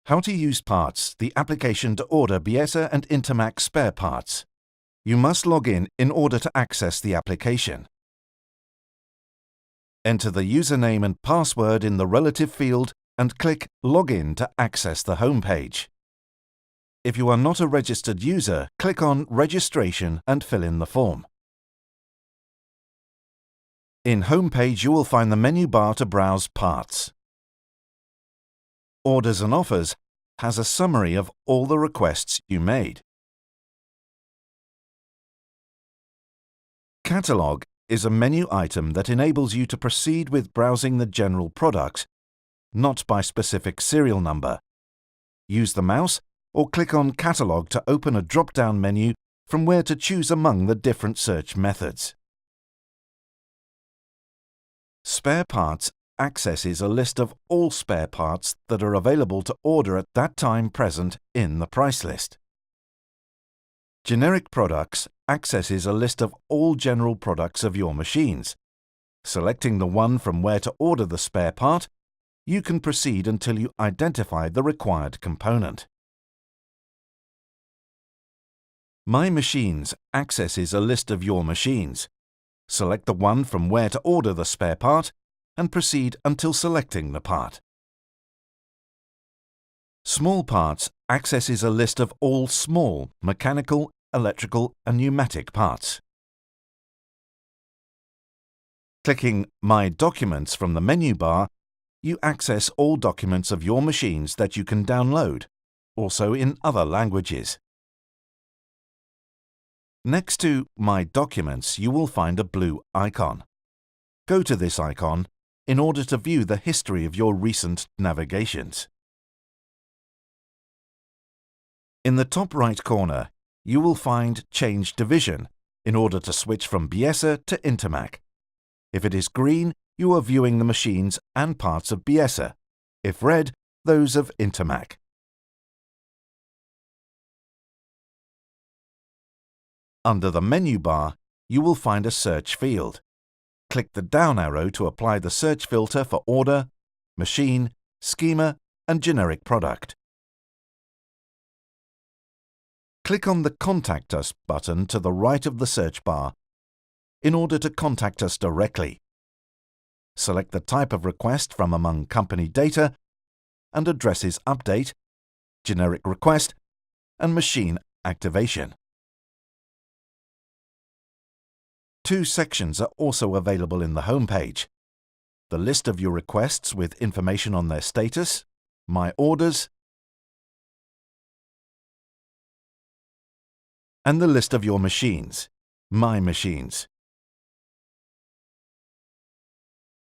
How to use parts, the application to order Biesse and Intermac spare parts. You must log in order to access the application. Enter the username and password in the relative field and click Login to access the home page. If you are not a registered user, click on Registration and fill in the form. In Home page, you will find the menu bar to browse parts. Orders and Offers has a summary of all the requests you made. Catalogue is a menu item that enables you to proceed with browsing the general products, not by specific serial number. Use the mouse or click on Catalogue to open a drop-down menu from where to choose among the different search methods. Spare Parts accesses a list of all spare parts that are available to order at that time present in the price list. Generic Products accesses a list of all general products of your machines. Selecting the one from where to order the spare part, you can proceed until you identify the required component. My Machines accesses a list of your machines. Select the one from where to order the spare part and proceed until selecting the part. Small Parts accesses a list of all small mechanical, electrical and pneumatic parts. Clicking My Documents from the menu bar, you access all documents of your machines that you can download, also in other languages. Next to My Documents, you will find a blue icon. Go to this icon in order to view the history of your recent navigations. In the top right corner, you will find Change Division in order to switch from Biesse to Intermac. If it is green, you are viewing the machines and parts of Biesse. If red, those of Intermac. Under the menu bar, you will find a search field. Click the down arrow to apply the search filter for order, machine, schema, and generic product. Click on the Contact Us button to the right of the search bar in order to contact us directly. Select the type of request from among company data and addresses update, generic request, and machine activation. Two sections are also available in the home page: the list of your requests with information on their status, My Orders, and the list of your machines, My Machines.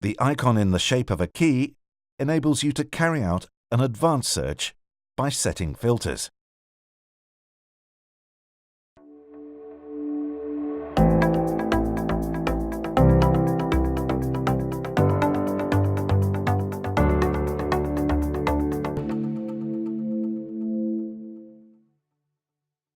The icon in the shape of a key enables you to carry out an advanced search by setting filters.